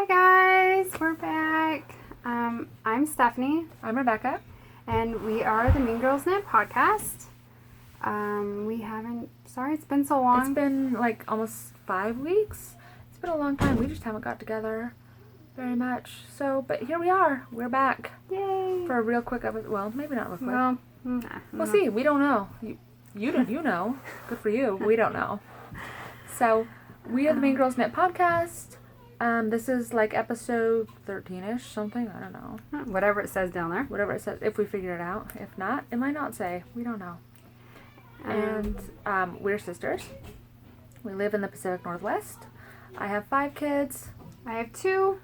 Hi guys, we're back. I'm Stephanie. I'm Rebecca. And we are the Mean Girls Knit Podcast. It's been so long. It's been like almost 5 weeks. It's been a long time. We just haven't got together very much. So, but here we are. We're back. Yay. For a real quick episode. Well, maybe not real quick. Well, we'll see. We don't know. You know. Good for you. We don't know. So, we are the Mean Girls Knit Podcast. This is like episode 13-ish, something. I don't know. Whatever it says down there. Whatever it says, if we figure it out. If not, it might not say. We don't know. And we're sisters. We live in the Pacific Northwest. I have 5 kids. I have 2.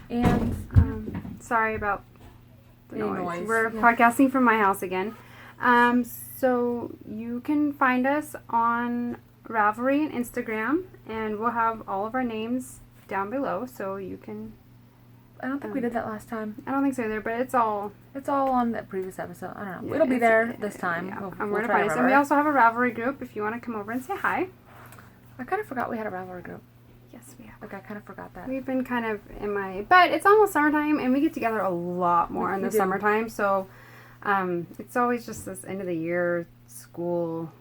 And sorry about the noise. We're podcasting from my house again. So you can find us on Ravelry and Instagram, and we'll have all of our names down below, so you can. I don't think we did that last time. I don't think so either, but it's all on the previous episode. I don't know. It'll be there this time. Yeah. We'll I'm going to find us. And we also have a Ravelry group if you want to come over and say hi. I kind of forgot we had a Ravelry group. Yes, we have. Like, I kind of forgot that. We've been kind of but it's almost summertime, and we get together a lot more in the summertime, so it's always just this end of the year, school,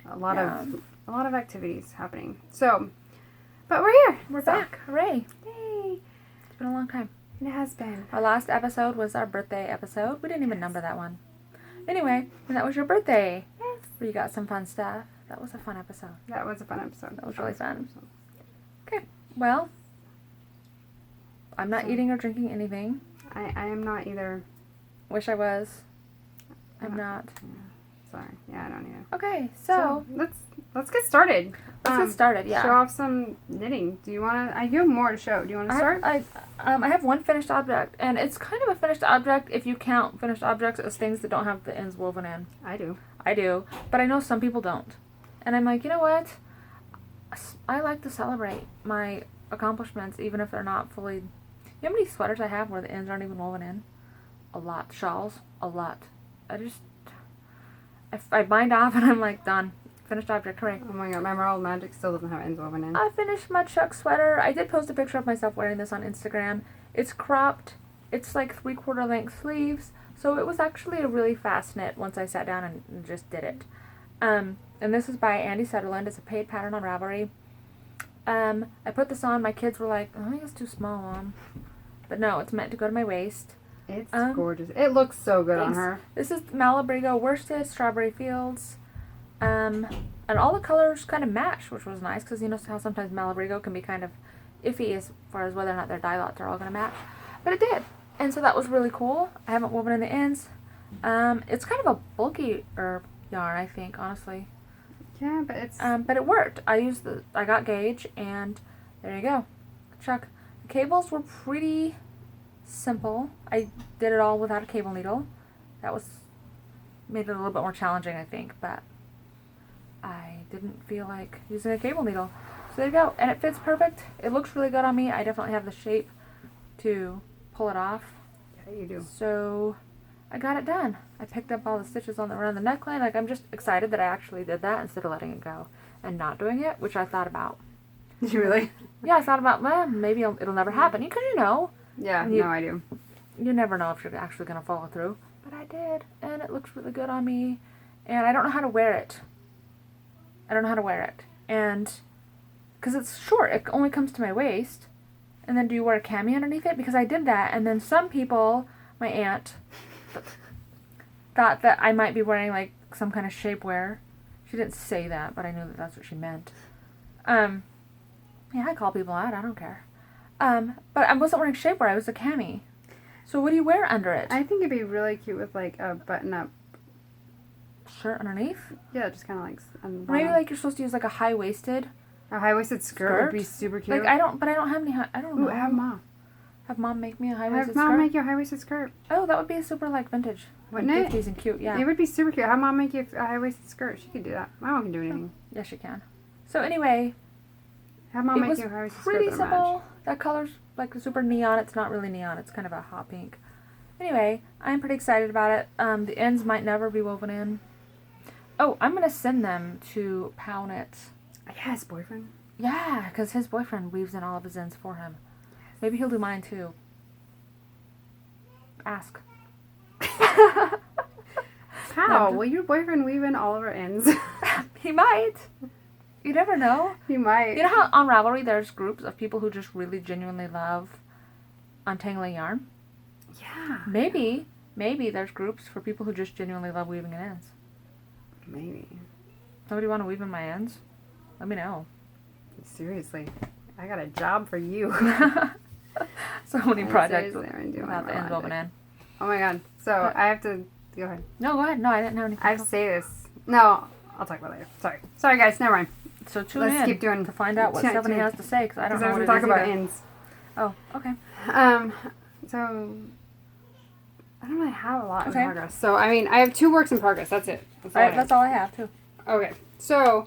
a lot of activities happening. So, but we're here. We're back. Hooray. Yay. It's been a long time. It has been. Our last episode was our birthday episode. We didn't even number that one. Anyway, and that was your birthday. Yes. Where you got some fun stuff. That was a fun episode. That was a fun episode. That was really fun. Okay. Well, I'm not eating or drinking anything. I am not either. Wish I was. I'm not. Yeah. Sorry. Yeah, I don't either. Okay, so let's get started. Let's get started, yeah. Show off some knitting. Do you want to? I do have more to show. Do you want to start? I have one finished object, and it's kind of a finished object if you count finished objects as things that don't have the ends woven in. I do, but I know some people don't. And I'm like, you know what? I like to celebrate my accomplishments, even if they're not fully. You know how many sweaters I have where the ends aren't even woven in? A lot. Shawls? A lot. I bind off and I'm like, done. Finished object, hooray. Oh my god, my Marled Magic still doesn't have ends woven in. I finished my Chuck sweater. I did post a picture of myself wearing this on Instagram. It's cropped. It's like 3/4 length sleeves. So it was actually a really fast knit once I sat down and just did it. And this is by Andi Sutterland. It's a paid pattern on Ravelry. I put this on. My kids were like, I think it's too small, Mom. But no, it's meant to go to my waist. It's gorgeous. It looks so good thanks. on her. This is Malabrigo Worsted, Strawberry Fields. And all the colors kind of match, which was nice, because you know how sometimes Malabrigo can be kind of iffy as far as whether or not their dye lots are all going to match. But it did. And so that was really cool. I haven't woven in the ends. It's kind of a bulky yarn, I think, honestly. Yeah, but it's... but it worked. I got gauge, and there you go. Chuck. The cables were pretty simple. I did it all without a cable needle. That made it a little bit more challenging, I think, but I didn't feel like using a cable needle. So there you go. And it fits perfect. It looks really good on me. I definitely have the shape to pull it off. Yeah, you do. So I got it done. I picked up all the stitches around the neckline. Like, I'm just excited that I actually did that instead of letting it go and not doing it, which I thought about. Did you really? Yeah, I thought about, well, maybe it'll never happen. Because you know. Yeah, no, I do. You never know if you're actually going to follow through. But I did. And it looks really good on me. And I don't know how to wear it. And because it's short, it only comes to my waist. And then do you wear a cami underneath it? Because I did that. And then some people, my aunt, thought that I might be wearing like some kind of shapewear. She didn't say that, but I knew that that's what she meant. Yeah, I call people out. I don't care. But I wasn't wearing shapewear. I was a cami. So what do you wear under it? I think it'd be really cute with like a button-up shirt underneath. Yeah, just kind of like. Maybe like you're supposed to use like a high-waisted. A high-waisted skirt would be super cute. Like I don't have any. I don't know. Ooh, have Mom. Have Mom make me a high-waisted skirt. Have Mom make you a high-waisted skirt. Oh, that would be super like vintage. Wouldn't it? 50s and cute, yeah. It would be super cute. Have Mom make you a high-waisted skirt. She could do that. My mom can do anything. Oh, yes, she can. So anyway. Have Mom make you a high-waisted skirt. Pretty simple. That color's like super neon. It's not really neon. It's kind of a hot pink. Anyway, I'm pretty excited about it. The ends might never be woven in. Oh, I'm going to send them to Knits. Yeah, his boyfriend. Yeah, because his boyfriend weaves in all of his ends for him. Maybe he'll do mine too. Ask. How? Will your boyfriend weave in all of our ends? He might. You never know. He might. You know how on Ravelry there's groups of people who just really genuinely love untangling yarn? Yeah. Maybe there's groups for people who just genuinely love weaving in ends. Maybe. Somebody want to weave in my ends? Let me know. Seriously. I got a job for you. So many projects without the ends woven in. Oh my god. So I have to... Go ahead. No, go ahead. No, I didn't know anything. I have to say this. No, I'll talk about it later. Sorry guys, never mind. So Let's keep doing to find out what Stephanie has to say, because I don't know what it is talk about either. ends. Oh, okay. So I don't really have a lot in progress. So I mean, I have 2 works in progress. That's it. That's all I have too. Okay. So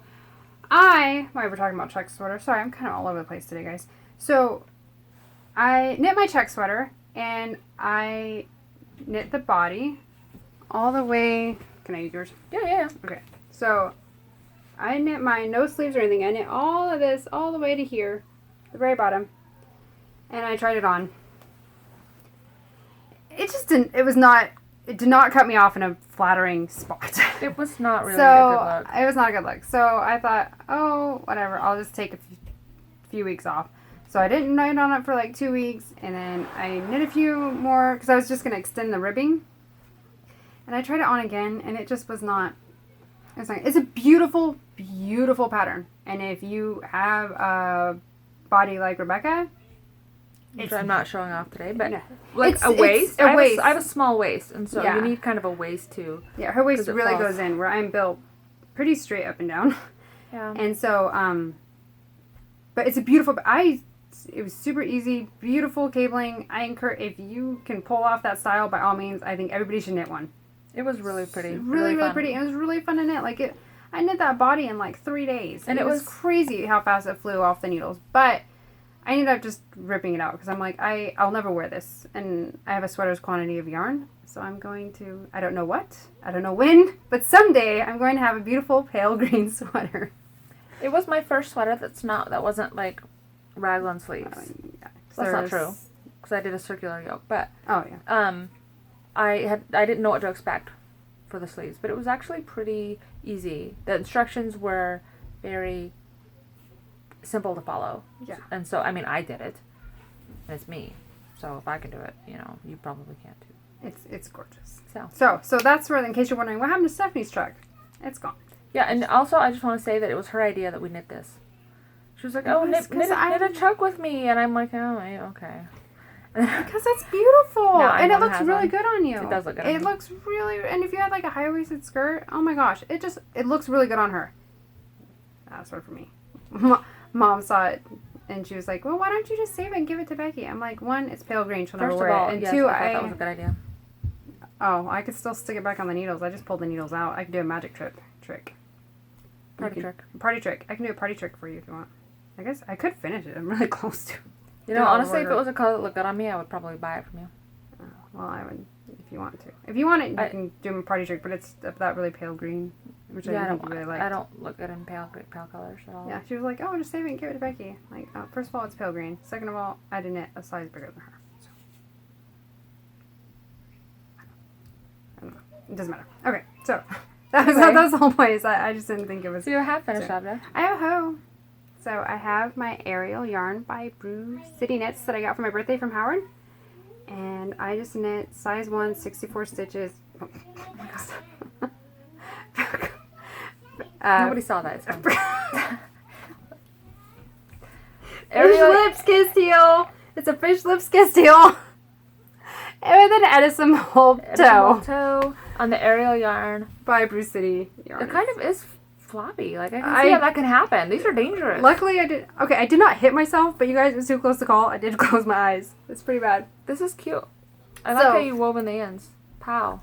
why we're talking about check sweater. Sorry, I'm kind of all over the place today, guys. So I knit my check sweater and I knit the body all the way. Can I use yours? Yeah. Okay. So I knit mine, no sleeves or anything. I knit all of this all the way to here, the very bottom, and I tried it on. It did not cut me off in a flattering spot. It was not really a good look. It was not a good look. So I thought, oh, whatever, I'll just take a few weeks off. So I didn't knit on it for like 2 weeks, and then I knit a few more because I was just going to extend the ribbing. And I tried it on again, and it just was not... It's a beautiful, beautiful pattern. And if you have a body like Rebecca... Which I'm not showing off today, but no. like It's a waist. a waist. I have a small waist, and so Yeah. you need kind of a waist too. Yeah, her waist really goes in, where I'm built pretty straight up and down. Yeah. And so, but it's a beautiful... It was super easy, beautiful cabling. I encourage, if you can pull off that style, by all means, I think everybody should knit one. It was really pretty. Really pretty. It was really fun to knit. I knit that body in like 3 days. And it was crazy how fast it flew off the needles. But I ended up just ripping it out because I'm like, I'll never wear this. And I have a sweater's quantity of yarn. So I'm going to, I don't know when, but someday I'm going to have a beautiful pale green sweater. It was my first sweater that wasn't like raglan sleeves. Yeah. That's not true, because I did a circular yoke. But oh yeah. I didn't know what to expect for the sleeves, but it was actually pretty easy. The instructions were very simple to follow. Yeah. And so I mean, I did it. And it's me. So if I can do it, you probably can too. It's gorgeous. So that's where, in case you're wondering, what happened to Stephanie's truck? It's gone. Yeah, and also I just want to say that it was her idea that we knit this. She was like, "Oh, knit a truck with me," and I'm like, "Oh, okay." Because it's beautiful, No, and it looks really good on you. It does look good. On It looks really, and if you had like a high-waisted skirt, oh my gosh, it looks really good on her. That's what for me. Mom saw it, and she was like, "Well, why don't you just save it and give it to Becky?" I'm like, 1, it's pale green, she'll never wear it, and 2, I thought that was a good idea. Oh, I could still stick it back on the needles. I just pulled the needles out. I could do a magic trick. Party trick. I can do a party trick for you if you want. I guess I could finish it. I'm really close to. Honestly, if it was a color that looked good on me, I would probably buy it from you. Well, I would, if you want to. If you want it, you can do a party trick, but it's that really pale green, which I think you really like. I don't look good in pale colors at all. Yeah, she was like, "Oh, just save it and give it to Becky." Like, first of all, it's pale green. Second of all, I did knit a size bigger than her. So. I don't know. It doesn't matter. Okay, so that was the whole point. I just didn't think it was. So you're half finished object. I have a hoe. So I have my aerial yarn by Brew City Knits that I got for my birthday from Howard. And I just knit size 1, 64 stitches. Oh my god. Nobody saw that. It's fine. Fish lips kiss heel. It's a fish lips kiss heel. And then Edison Hole toe on the aerial yarn by Brew City Yarn. It kind of is floppy. Like, I can see how that can happen. These are dangerous. Luckily, I did not hit myself, but you guys, it was too close to call. I did close my eyes. It's pretty bad. This is cute. I like how you wove in the ends. Pow.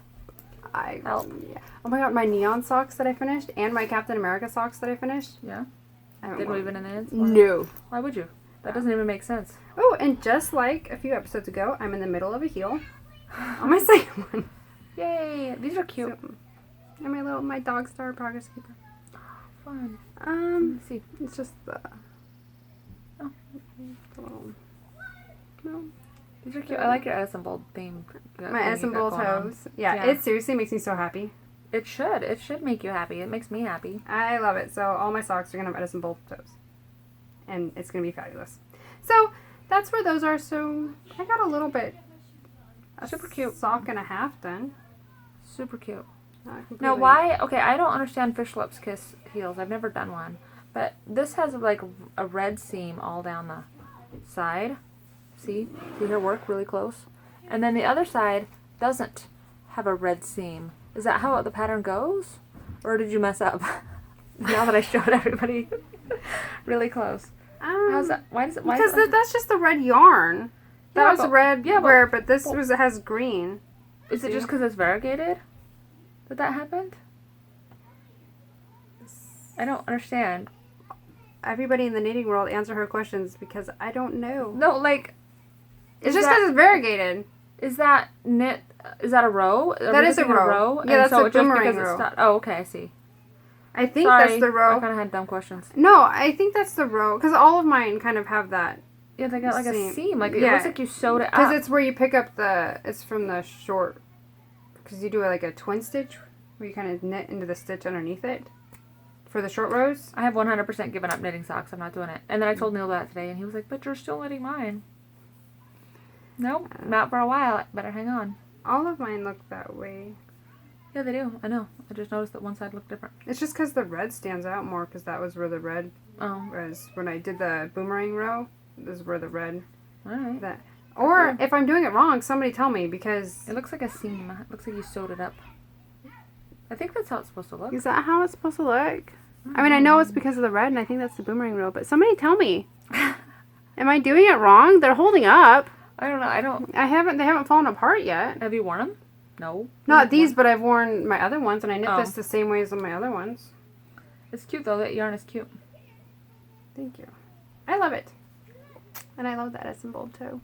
Help. Yeah. Oh my god, my neon socks that I finished, and my Captain America socks that I finished. Yeah. Did weave in the ends? No. Why would you? That doesn't even make sense. Oh, and just like a few episodes ago, I'm in the middle of a heel on my second one. Yay! These are cute. So, and my Dogstar Progress Keeper. Fun. Let's see. It's just the. Oh. It's a little. These are cute. I like your Edison Bowl theme. My Edison Bowl toes. Yeah, it seriously makes me so happy. It should. It should make you happy. It makes me happy. I love it. So all my socks are going to have Edison Bowl toes. And it's going to be fabulous. So that's where those are. So I got a little bit. Super cute. Sock and a half done. Super cute. Now why? Okay, I don't understand Fish Lips Kiss heels. I've never done one. But this has like a red seam all down the side. See her work really close? And then the other side doesn't have a red seam. Is that how the pattern goes? Or did you mess up? Now that I showed everybody really close. How's that? Why does it? Because that's just the red yarn. That was red, but this has green. Is it just because it's variegated that happened? I don't understand. Everybody in the knitting world answer her questions because I don't know. No, like... It's just because it's variegated. Is that knit... Is that a row? That is a row. Yeah, that's a boomerang row. Oh, okay, I see. I think that's the row. I kind of had dumb questions. No, I think that's the row. Because all of mine kind of have that. Yeah, they got like a seam. Like, it looks like you sewed it up. Because it's where you pick up it's from the short... Because you do like a twin stitch where you kind of knit into the stitch underneath it for the short rows. I have 100% given up knitting socks. I'm not doing it. And then I told Neil that today, and he was like, but you're still knitting mine. Nope, not for a while. Better hang on. All of mine look that way. Yeah, they do. I know. I just noticed that one side looked different. It's just because the red stands out more because that was where the red was. When I did the boomerang row, this is where the red... All right. Or if I'm doing it wrong, somebody tell me because... It looks like a seam. It looks like you sewed it up. I think that's how it's supposed to look. Is that how it's supposed to look? I mean, I know it's because of the red, and I think that's the boomerang row, but somebody tell me. Am I doing it wrong? They're holding up. I don't know. They haven't fallen apart yet. Have you worn them? No. Not these, but I've worn my other ones, and I knit this the same way as my other ones. It's cute, though. That yarn is cute. Thank you. I love it. And I love that Edison Bowl, too.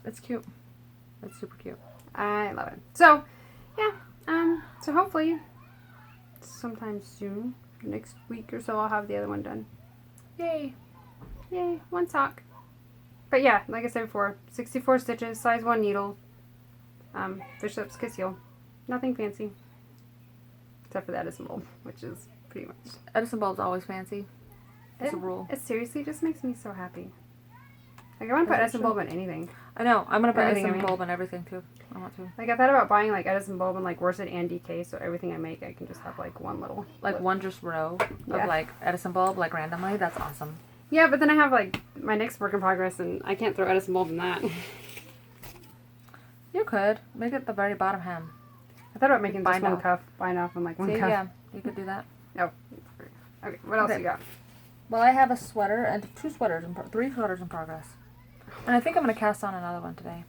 It's cute. It's super cute. I love it. So, yeah. So hopefully, sometime soon, next week or so, I'll have the other one done. Yay. Yay. One sock. But yeah, like I said before, 64 stitches, size 1 needle, Fish Lips Kiss heel. Nothing fancy. Except for the Edison Bowl, which is pretty much. Edison Bowl is always fancy. It's a rule. It seriously just makes me so happy. Like, I want to put Edison Bulb in anything. I know. I'm going to put Edison Bulb in everything, too. I want to. Like, I thought about buying, like, Edison Bulb and, like, Worsted and DK, so everything I make, I can just have, like, one little... Like, one just row of, like, Edison Bulb, like, randomly. That's awesome. Yeah, but then I have, like, my next work in progress, and I can't throw Edison Bulb in that. You could. Make it the very bottom hem. I thought about making just one cuff, bind off, and, like, one cuff. Yeah, you could do that. Oh. Okay, what else you got? Well, I have a sweater and three sweaters in progress. And I think I'm going to cast on another one today.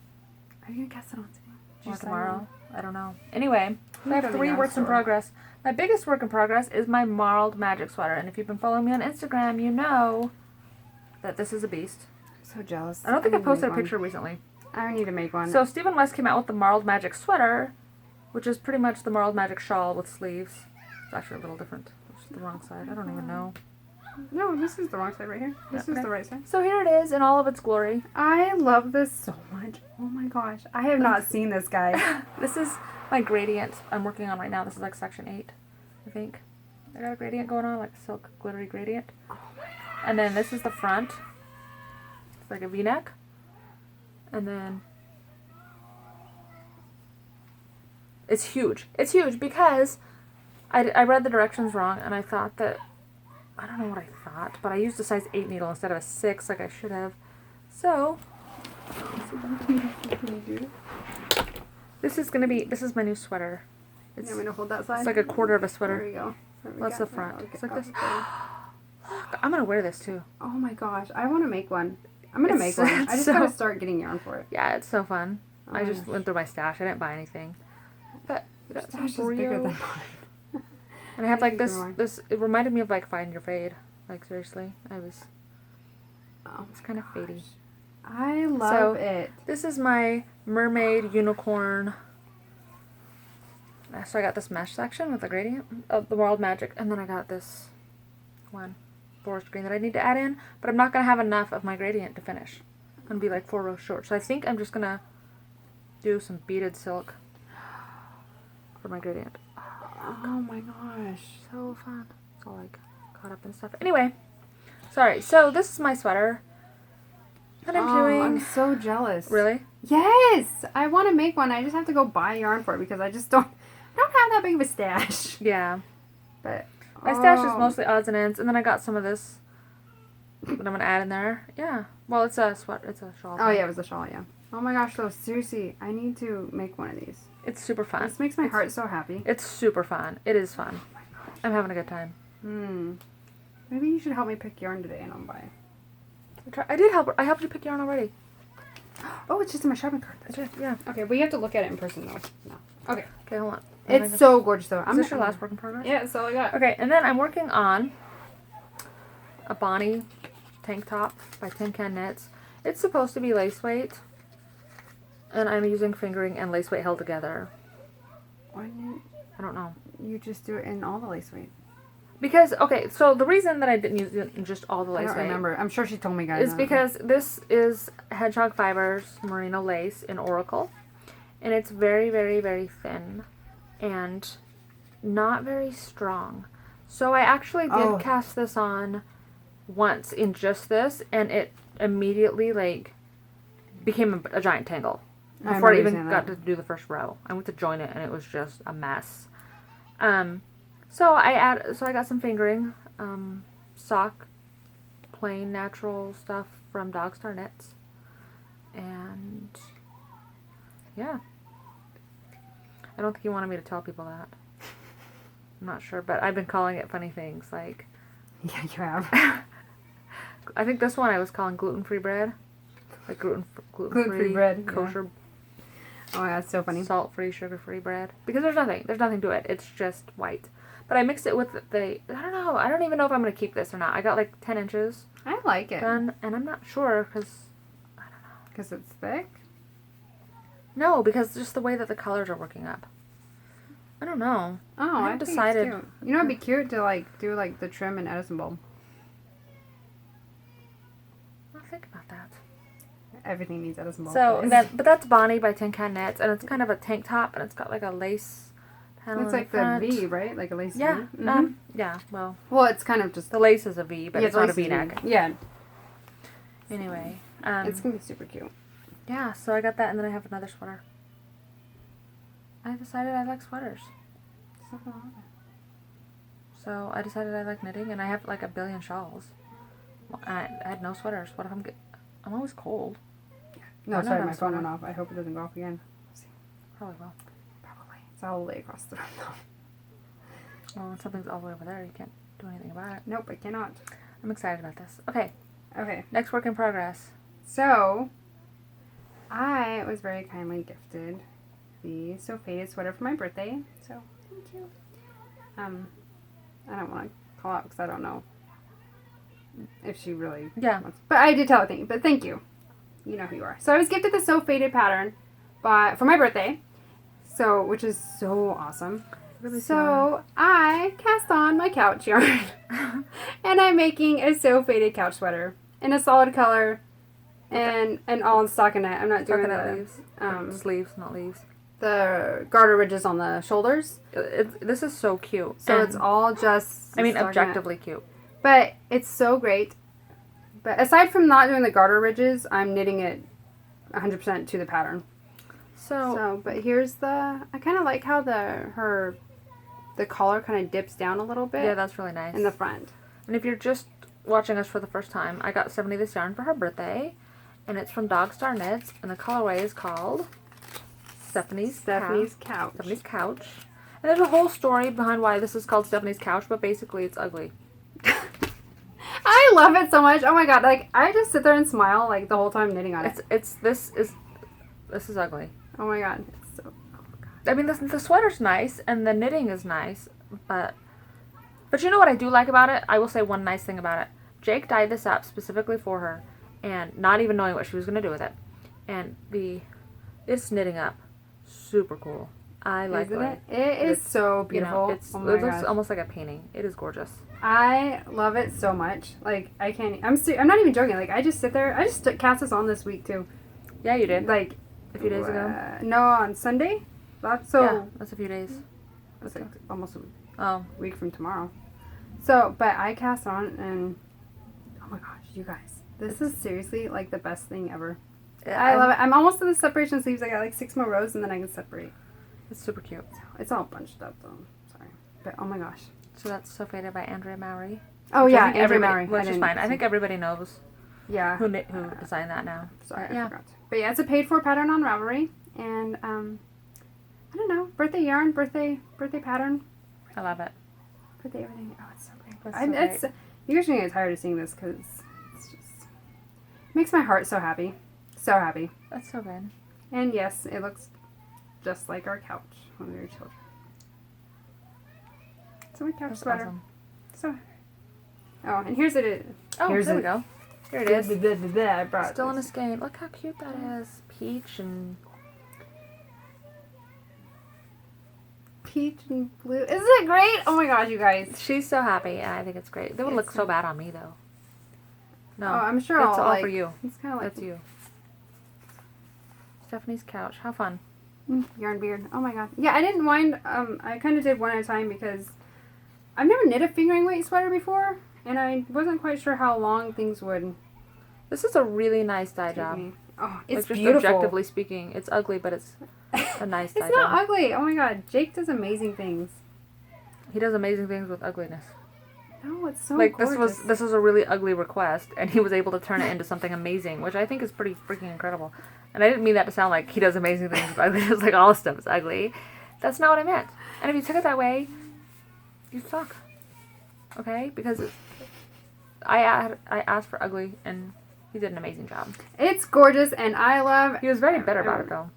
Are you going to cast it on today? Or tomorrow. I don't know. Anyway, I have 3 works in progress. My biggest work in progress is my Marled magic sweater. And if you've been following me on Instagram, you know that this is a beast. I'm so jealous. I don't think I posted a picture recently. I need to make one. So Stephen West came out with the Marled magic sweater, which is pretty much the Marled magic shawl with sleeves. It's actually a little different. It's the wrong side. I don't even know. No, this is the wrong side right here. This is the right side. So here it is in all of its glory. I love this so much. Oh my gosh. I have not seen this, guy. This is my gradient I'm working on right now. This is like section 8, I think. I got a gradient going on, like a silk glittery gradient. Oh my gosh. And then this is the front. It's like a V-neck. And then it's huge. It's huge because I read the directions wrong and I thought that, I don't know what I thought, but I used a size 8 needle instead of a 6 like I should have. So, this is my new sweater. I'm going to hold that side? It's like a quarter of a sweater. There we go. What's the front? It's like this. Look, I'm going to wear this too. Oh my gosh. I want to make one. I'm going to make one. I just got to start getting yarn for it. Yeah, it's so fun. I just went through my stash. I didn't buy anything. But that stash is bigger than mine. And I have like this, it reminded me of like Find Your Fade. Like seriously, it's kind of fadey. I love it. This is my mermaid unicorn. So I got this mesh section with the gradient of the Marled Magic, and then I got this one forest green that I need to add in, but I'm not going to have enough of my gradient to finish. I'm and be like 4 rows short. So I think I'm just gonna do some beaded silk for my gradient. Oh my gosh. So fun. It's all like caught up in stuff. Anyway, sorry. So this is my sweater that I'm doing. I'm so jealous. Really? Yes! I want to make one. I just have to go buy yarn for it because I just don't have that big of a stash. Yeah. But my stash is mostly odds and ends, and then I got some of this that I'm gonna add in there. Yeah. Well, it's a sweater. It's a shawl. Oh yeah, it was a shawl. Yeah. Oh my gosh, though, seriously, I need to make one of these. It's super fun. This makes my heart so happy. It's super fun. It is fun. Oh my gosh. I'm having a good time. Maybe you should help me pick yarn today and I'll buy it. I did help. I helped you pick yarn already. Oh, it's just in my shopping cart. I did. Yeah. Okay, we have to look at it in person though. No. Okay. Okay, hold on. It's so gorgeous though. Is this your last work in progress? Yeah, that's all I got. Okay, and then I'm working on a Bonny tank top by Tincanknits. It's supposed to be lace weight, and I'm using fingering and lace weight held together. Why didn't I don't know. you just do it in all the lace weight? Because, okay, so the reason that I didn't use it in just all the lace I don't weight remember. I'm sure she told me, guys. is because this is Hedgehog Fibers Merino lace in Oracle, and it's very, very, very thin and not very strong. So I actually did cast this on once in just this, and it immediately like became a giant tangle before I even got to do the first row. I went to join it, and it was just a mess. So I got some fingering, sock, plain natural stuff from Dogstar Knits, and yeah. I don't think you wanted me to tell people that. I'm not sure, but I've been calling it funny things like. Yeah, you have. I think this one I was calling gluten-free bread, like gluten-free bread, kosher. Yeah. Oh, that's so funny. Salt-free, sugar-free bread, because there's nothing to it. It's just white. But I mixed it with I don't know. I don't even know if I'm gonna keep this or not. I got like 10 inches. I like it. Done, and I'm not sure because I don't know. Because it's thick. No, because just the way that the colors are working up. I don't know. Oh, I decided. Think it's cute. You know, it'd be cute to like do like the trim in Edison bulb. I'll think about that. Everything needs Edison bulb. So, but that's Bonny by Tincanknits, and it's kind of a tank top, and it's got like a lace panel. It's in like the front. the V, right? Like a lace Yeah. V. Mm-hmm. Yeah. Well, it's kind of just the lace is a V, but it's not a V-neck. Yeah. Anyway, it's gonna be super cute. Yeah. So I got that, and then I have another sweater. I decided I like sweaters. So I decided I like knitting, and I have like a billion shawls. I had no sweaters. What if I'm always cold. No, sorry, my phone went off. I hope it doesn't go off again. Probably will. Probably. It's all the way across the room though. Well, when something's all the way over there, you can't do anything about it. Nope, I cannot. I'm excited about this. Okay. Okay. Next work in progress. So, I was very kindly gifted the So Faded sweater for my birthday. So, thank you. I don't want to call out because I don't know if she really wants. But I did tell her thank you. But thank you. You know who you are. So I was gifted the So Faded pattern for my birthday. So, which is so awesome. Really so I cast on my couch yarn. And I'm making a So Faded couch sweater in a solid color and all in stockinette. I'm not doing the leaves. Sleeves, not leaves. The garter ridges on the shoulders. This is so cute. So it's all just objectively cute. But it's so great. But aside from not doing the garter ridges, I'm knitting it 100% to the pattern. So but here's I kind of like how the collar kind of dips down a little bit. Yeah, that's really nice. In the front. And if you're just watching us for the first time, I got Stephanie this yarn for her birthday. And it's from Dogstar Knits. And the colorway is called Stephanie's Couch. Stephanie's Couch. And there's a whole story behind why this is called Stephanie's Couch, but basically it's ugly. I love it so much. Oh my god, like I just sit there and smile like the whole time knitting on it. This is ugly. Oh my god. It's so god. I mean the sweater's nice and the knitting is nice, but you know what I do like about it? I will say one nice thing about it. Jake dyed this up specifically for her and not even knowing what she was going to do with it. And it's knitting up. Super cool. I like it. It is so beautiful. It looks almost like a painting. It is gorgeous. I love it so much. Like, I can't... I'm not even joking. Like, I just sit there. I just cast this on this week, too. Yeah, you did. Like... A few days ago? No, on Sunday. That's a few days. That's like almost a Oh. week from tomorrow. So, but I cast on and... Oh my gosh, you guys. This is seriously, like, the best thing ever. I love it. I'm almost to the separation sleeves. I got, like, 6 more rows and then I can separate. It's super cute. It's all bunched up, though. Sorry. But, oh my gosh. So that's So Faded by Andrea Mowry. Oh, yeah, Andrea Mowry. Which is fine. I think everybody knows yeah. who designed that now. Sorry, I forgot. But, yeah, it's a paid-for pattern on Ravelry. And, I don't know. Birthday yarn, birthday pattern. I love it. Birthday everything. Oh, it's so great. That's so great. You guys are going to get tired of seeing this because it's just... It makes my heart so happy. So happy. That's so good. And, yes, it looks just like our couch when we were children. So my couch That's sweater. awesome. So... Oh, and here's it. Oh, here's there we go. Here it is. I brought Still in a this. skein. Look how cute that is. Peach and blue. Isn't it great? Oh my gosh, you guys. she's so happy, and I think it's great. They would look so bad on me, though. No, Oh, I'm sure it's I'll, all like, for you. It's kind of like That's you. Stephanie's couch. How fun. Yarn beard. Oh my god. Yeah, I didn't mind. I kind of did one at a time because I've never knit a fingering weight sweater before, and I wasn't quite sure how long things would This is a really nice dye take job. me. Oh, it's Just beautiful. objectively speaking, it's ugly, but it's a nice dye It's not job. ugly. Oh my god, Jake does amazing things. He does amazing things with ugliness. No, it's so Like gorgeous. this was a really ugly request, and he was able to turn it into something amazing, which I think is pretty freaking incredible. And I didn't mean that to sound like he does amazing things with ugliness, like all stuff is ugly. That's not what I meant. And if you took it that way, you suck. Okay? Because I asked for ugly, and he did an amazing job. It's gorgeous, and I love... He was very bitter about it, though.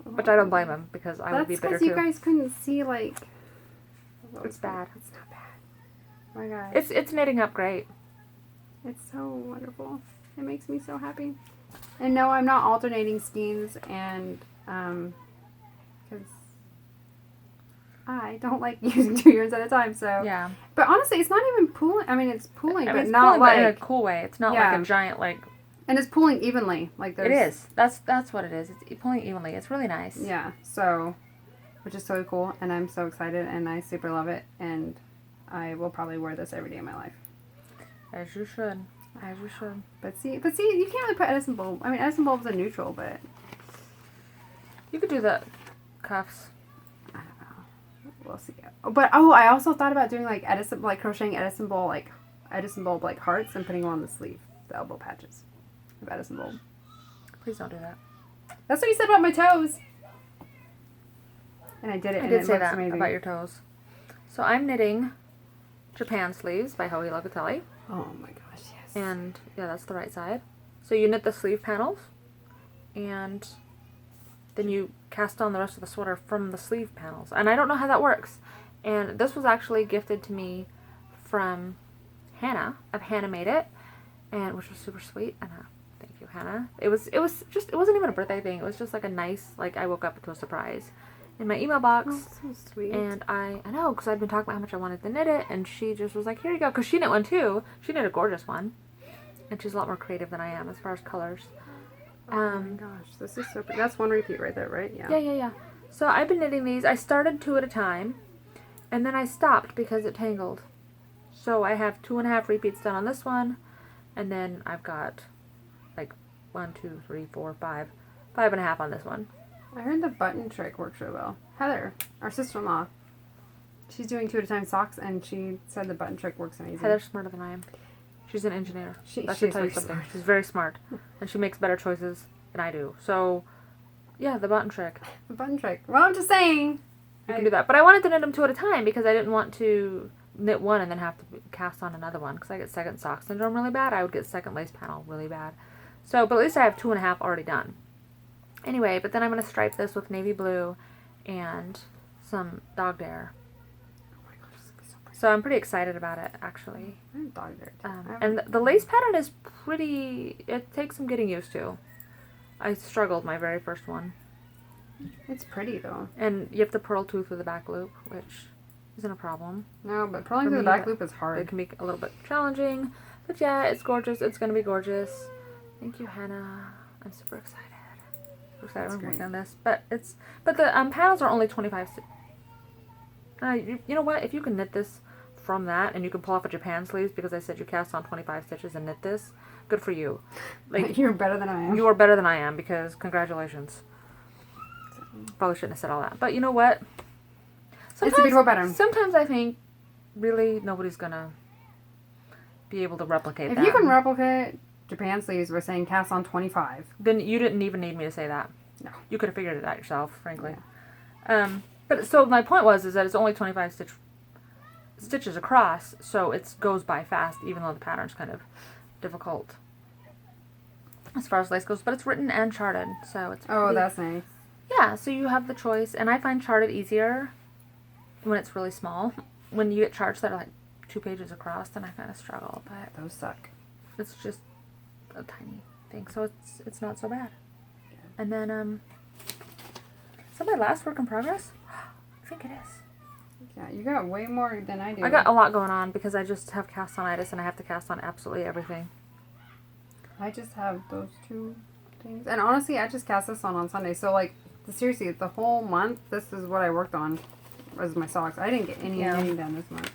Which I don't blame him, because I would be bitter, That's because you too. guys couldn't see, like... It's bad. It's not bad. Oh my god. It's knitting up great. It's so wonderful. It makes me so happy. And no, I'm not alternating skeins, and because I don't like using 2 yarns at a time. So Yeah. But honestly, it's not even pooling. I mean, it's pooling, I mean, but it's not pulling, like but in a cool way. It's not Yeah. like a giant, like... and it's pooling evenly. Like It is. That's what it is. It's pulling evenly. It's really nice. Yeah. So, which is so cool, and I'm so excited, and I super love it, and I will probably wear this every day of my life. As you should. As you should. But see, you can't really put Edison bulb. I mean, Edison bulb's a neutral, but You could do the cuffs. I don't know. We'll see. But I also thought about doing like Edison, like crocheting Edison bulb like hearts and putting them on the sleeve, the elbow patches of Edison bulb. Please don't do that. That's what you said about my toes. And I did it. I and did it say looks that amazing. about your toes. So I'm knitting Japan sleeves by Locatelli. Oh my gosh, yes. And yeah, that's the right side. So you knit the sleeve panels, and then you cast on the rest of the sweater from the sleeve panels. And I don't know how that works. And this was actually gifted to me from Hannah. Hannah made it, and which was super sweet. And thank you, Hannah. It wasn't even a birthday thing. It was just like a nice, like I woke up to a surprise in my email box. Oh, so sweet. And I know, because I'd been talking about how much I wanted to knit it, and she just was like, here you go, because she knit one too. She knit a gorgeous one, and she's a lot more creative than I am as far as colors. Oh my gosh, this is so pretty. That's one repeat right there, right? Yeah. Yeah. So I've been knitting these. I started 2 at a time, and then I stopped because it tangled. So I have 2.5 repeats done on this one, and then I've got like 1, 2, 3, 4, 5, 5.5 on this one. I heard the button trick works really well. Heather, our sister-in-law, she's doing 2 at a time socks, and she said the button trick works amazing. Heather's smarter than I am. She's an engineer. That should she's tell you very something. smart. She's very smart, and she makes better choices than I do. So, yeah, the button trick. The button trick. Well, I'm just saying. You can do that. But I wanted to knit them 2 at a time because I didn't want to knit one and then have to cast on another one because I get second sock syndrome really bad. I would get second lace panel really bad. So, but at least I have 2.5 already done. Anyway, but then I'm going to stripe this with navy blue and some dog dare. Oh my gosh, this is so pretty. So I'm pretty excited about it, actually. I have dog dare. And the lace pattern is pretty, it takes some getting used to. I struggled my very first one. It's pretty though. And you have to purl tooth with the back loop, which isn't a problem. No, but pulling through the back loop is hard. It can be a little bit challenging. But yeah, it's gorgeous. It's going to be gorgeous. Thank you, Hannah. I'm super excited. I'm working on this. But the panels are only 25 you know what? If you can knit this from that and you can pull off a Japan sleeves because I said you cast on 25 stitches and knit this, good for you. Like you're better than I am. You are better than I am because congratulations. Probably shouldn't have said all that. But you know what? It's a beautiful pattern. Sometimes I think really nobody's going to be able to replicate that. If you can replicate Japan sleeves, we're saying cast on 25. Then you didn't even need me to say that. No. You could have figured it out yourself, frankly. Yeah. But so my point is that it's only 25 stitches across, so it goes by fast, even though the pattern's kind of difficult as far as lace goes. But it's written and charted, so it's pretty, that's nice. Yeah, so you have the choice, and I find charted easier when it's really small. When you get charts that are like 2 pages across, then I kind of struggle. But those suck. It's just a tiny thing, so it's not so bad. Yeah. And then is that my last work in progress? I think it is. Yeah, you got way more than I do. I got a lot going on because I just have cast-on-itis and I have to cast on absolutely everything. I just have those 2 things. And honestly, I just cast this on Sunday. So, like, seriously, the whole month, this is what I worked on was my socks. I didn't get any knitting done this month.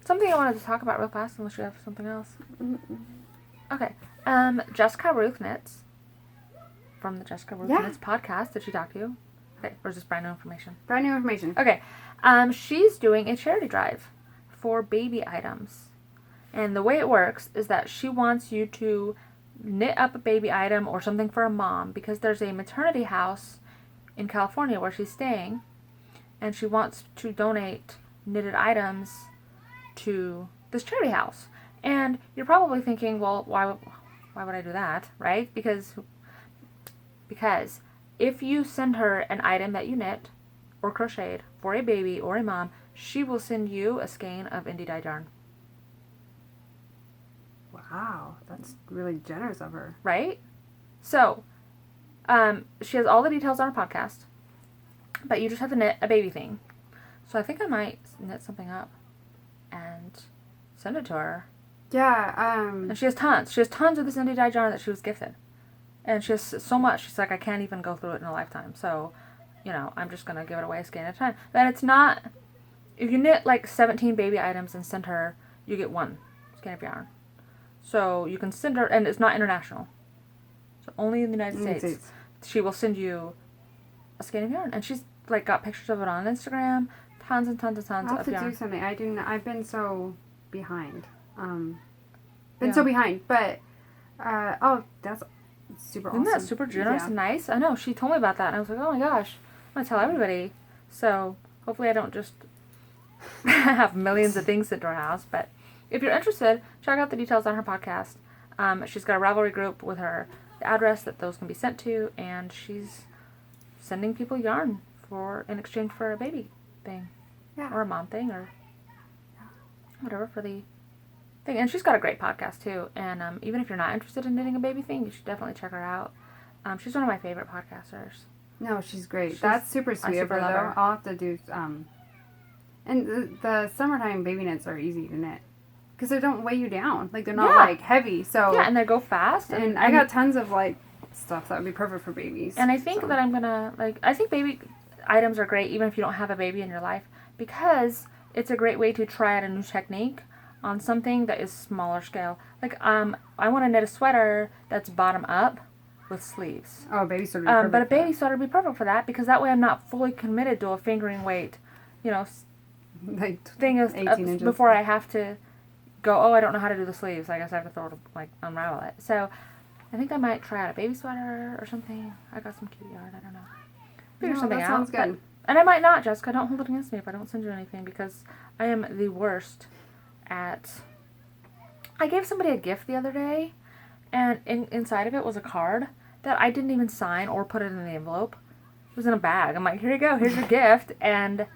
Something I wanted to talk about real fast, unless you have something else. Okay. Jessica Ruth Knits from the Jessica Ruth Knits podcast. Did she talk to you? Okay, or is this brand new information? Brand new information. Okay. She's doing a charity drive for baby items. And the way it works is that she wants you to knit up a baby item or something for a mom because there's a maternity house in California where she's staying and she wants to donate knitted items to this charity house. And you're probably thinking, well, why would I do that, right? Because if you send her an item that you knit or crocheted for a baby or a mom, she will send you a skein of indie dyed yarn. Wow, that's really generous of her. Right? So, she has all the details on her podcast, but you just have to knit a baby thing. So I think I might knit something up and send it to her. Yeah, And she has tons. She has tons of this indie dyed yarn that she was gifted. And she has so much, she's like, I can't even go through it in a lifetime. So, I'm just going to give it away a skein at a time. Then it's not, if you knit like 17 baby items and send her, you get 1 skein of yarn. So you can send her, and it's not international. So only in the United States. She will send you a skein of yarn. And she's like got pictures of it on Instagram. Tons and tons and tons of yarn. I'll have to do something. I've been so behind. So behind. But, that's super awesome. Isn't that super generous and nice? I know. She told me about that. And I was like, oh my gosh. I'm going to tell everybody. So hopefully I don't just have millions of things sent to her house. But if you're interested, check out the details on her podcast. She's got a Ravelry group with her address that those can be sent to. And she's sending people yarn in exchange for a baby thing. Yeah. Or a mom thing or whatever for the thing. And she's got a great podcast too. And even if you're not interested in knitting a baby thing, you should definitely check her out. She's one of my favorite podcasters. No, she's great. That's super sweet of her, though. I'll have to do... and the summertime baby knits are easy to knit. Because they don't weigh you down. Like, they're not, like, heavy. So yeah, and they go fast. And I got tons of, like, stuff that would be perfect for babies. And I think that I'm going to... I think baby items are great even if you don't have a baby in your life. Because it's a great way to try out a new technique on something that is smaller scale. Like, I want to knit a sweater that's bottom up with sleeves. Oh, a baby sweater would be perfect. But a baby sweater would be perfect for that because that way I'm not fully committed to a fingering weight, like thing of 18 inches. Before I have to go, I don't know how to do the sleeves. I guess I have to throw it, unravel it. So I think I might try out a baby sweater or something. I got some cute yarn. I don't know. Figure something out. Sounds good. And I might not, Jessica. Don't hold it against me if I don't send you anything because I am the worst at... I gave somebody a gift the other day, and inside of it was a card that I didn't even sign or put it in the envelope. It was in a bag. I'm like, here you go. Here's your gift. And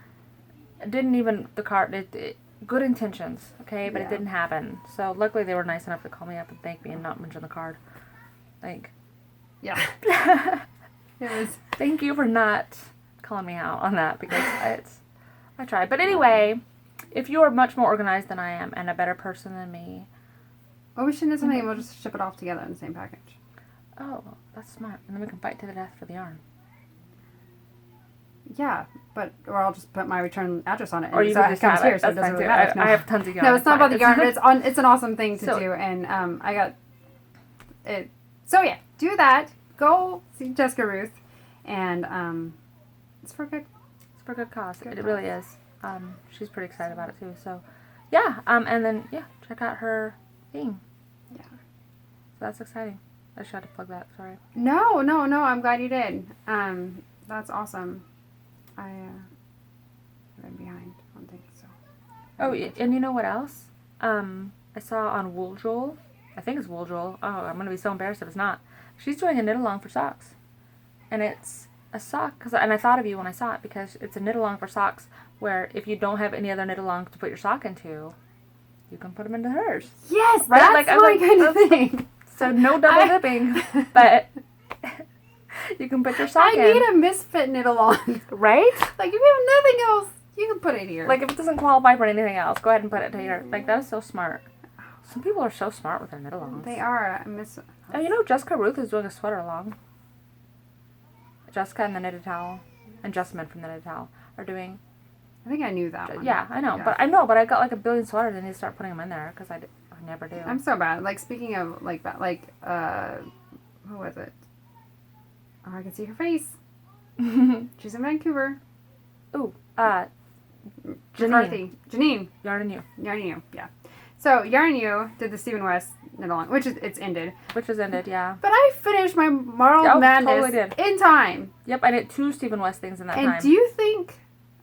didn't even... The card... good intentions, okay? But it didn't happen. So luckily they were nice enough to call me up and thank me and not mention the card. Yeah. It was... Thank you for not calling me out on that because I try. But anyway, if you are much more organized than I am and a better person than me. Well, we should knit something and we'll just ship it off together in the same package. Oh, that's smart. And then we can fight to the death for the yarn. Yeah, or I'll just put my return address on it. Or you can just have it. So it doesn't really matter. I have tons of yarn. No, it's not about the yarn. It's an awesome thing to do, and I got it. So yeah, do that. Go see Jessica Ruth, and it's for good. It's for good cause. It really is. She's pretty excited about it too. So yeah. And then check out her thing. Yeah. So that's exciting. I just had to plug that. Sorry. No. I'm glad you did. That's awesome. I'm behind on things, so. Oh, and you know what else? I saw on Wool Jewel. I think it's Wool Jewel. Oh, I'm gonna be so embarrassed if it's not. She's doing a knit along for socks, and it's a sock. And I thought of you when I saw it because it's a knit along for socks. Where if you don't have any other knit alongs to put your sock into, you can put them into hers. Yes, right. That's my kind of thing. So no double dipping, but. You can put your sock in. I need a misfit knit along. Right? Like, if you have nothing else, you can put it here. Like, if it doesn't qualify for anything else, go ahead and put it here. Like, that is so smart. Some people are so smart with their knit alongs. They are. Oh, you know, Jessica Ruth is doing a sweater along. Jessica and the Knitted Towel, and Jessamine from the Knitted Towel are doing... I think I knew that one. Yeah, I know. Yeah. But I got like a billion sweaters and I need to start putting them in there, because I never do. I'm so bad. Like, speaking of, like, that, like, who was it? Oh, I can see her face. She's in Vancouver. Ooh, Janine. Yarn and You. Yarn and You, yeah. So, Yarn and You did the Stephen West knit along, which it's ended. Which is ended, yeah. But I finished my Marled Madness totally in time. Yep, I did 2 Stephen West things in that time. And do you think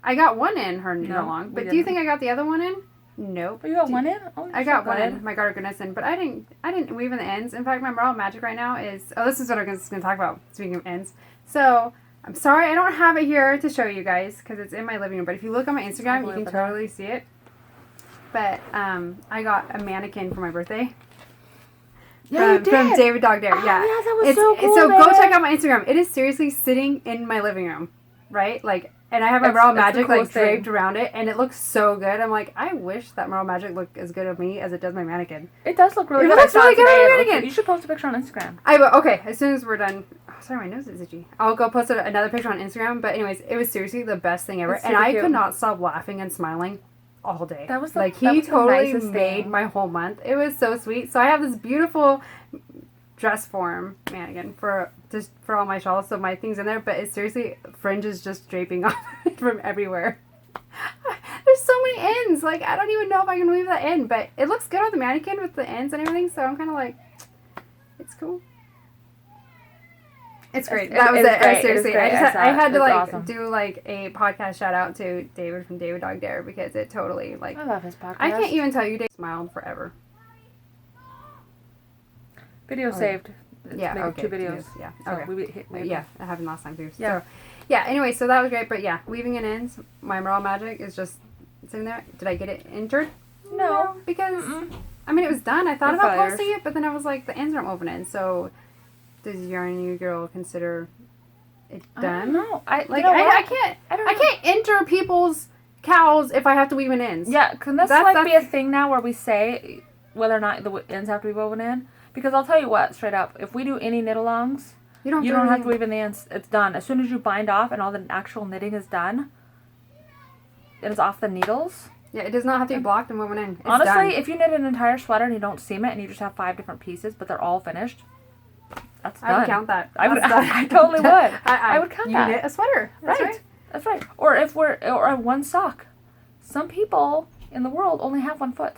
I got one in her knit No, along? But we do you didn't. think I got the other one in? Nope. Oh, you got one in? Oh, I got one in. My garter goodness in, but I didn't weave in the ends. In fact, my Marled Magic right now is. Oh, this is what I'm going to talk about. Speaking of ends, so I'm sorry I don't have it here to show you guys because it's in my living room. But if you look on my Instagram, you can totally see it. But I got a mannequin for my birthday. Yeah, you did. From David Dog Dare. Oh, yeah, that was so cool. So go check out my Instagram. It is seriously sitting in my living room, right? Like. And I have my Marled Magic like draped around it, and it looks so good. I'm like, I wish that Marled Magic looked as good of me as it does my mannequin. It does look really good. It looks really good on the mannequin. You should post a picture on Instagram. I will. Okay, as soon as we're done. Oh, sorry, my nose is itchy. I'll go post another picture on Instagram. But anyways, it was seriously the best thing ever, and I could not stop laughing and smiling all day. That was he totally made my whole month. It was so sweet. So I have this beautiful dress form mannequin for all my shawls, so my things in there, but it's seriously fringes just draping off from everywhere. There's so many ends, like I don't even know if I can weave that in, but it looks good on the mannequin with the ends and everything, so I'm kind of like, it's cool. It's great. That was it. Seriously, I had to like do like a podcast shout out to David from David Dog Dare because it totally like I love his podcast. I can't even tell you, Dave smiled forever. Video saved. Yeah, okay. 2 videos. Yeah, so okay. Yeah, that happened last time too. Yeah. So, yeah, anyway, so that was great. But yeah, weaving in ends, my Marled Magic is just sitting there. Did I get it entered? No. Because, I mean, it was done. I thought about posting it, but then I was like, the ends aren't woven in. So, does Yarn and You girl consider it done? No. I can't enter people's cows if I have to weave in ends. Yeah, can this like be a thing now where we say whether or not the ends have to be woven in? Because I'll tell you what, straight up, if we do any knit-alongs, you don't have to weave in the ends. It's done. As soon as you bind off and all the actual knitting is done, it is off the needles. Yeah, it does not have to be blocked and woven in. It's honestly, done. If you knit an entire sweater and you don't seam it and you just have 5 different pieces, but they're all finished, that's done. I would count that. I totally would. I would count that. You knit a sweater. That's right. Or one sock. Some people in the world only have 1 foot.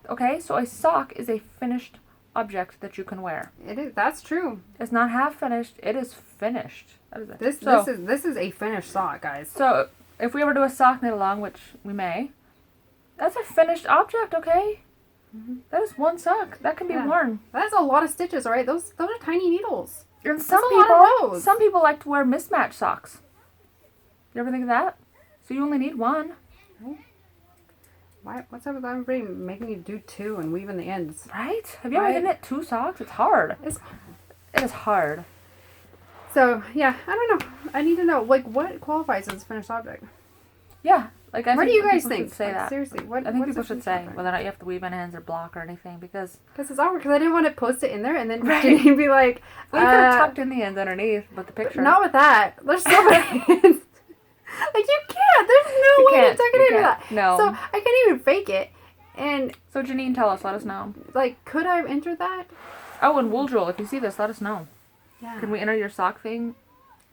Okay, so a sock is a finished object that you can wear. It is. That's true. It's not half finished. It is finished. That is it. This is a finished sock, guys. So if we ever do a sock knit along, which we may, that's a finished object. Okay. Mm-hmm. That is 1 sock that can be worn. That's a lot of stitches, all right? Those are tiny needles. And some people like to wear mismatched socks. You ever think of that? So you only need 1. What's up with everybody making you do 2 and weave in the ends? Right? Have you ever knit 2 socks? It's hard. It is hard. So, yeah, I don't know. I need to know, like, what qualifies as a finished object? Yeah. Like, what do you guys think? Say like, that. Seriously, what? I think people should say whether or not you have to weave in ends or block or anything because it's awkward. Because I didn't want to post it in there and then Janine be like, well, you could have tucked in the ends underneath with the picture. Not with that. There's so many ends. Like you can't. There's no way to tuck it into that. No. So I can't even fake it. And so Janine, tell us. Let us know. Like, could I enter that? Oh, and Wool Jewel, if you see this, let us know. Yeah. Can we enter your sock thing?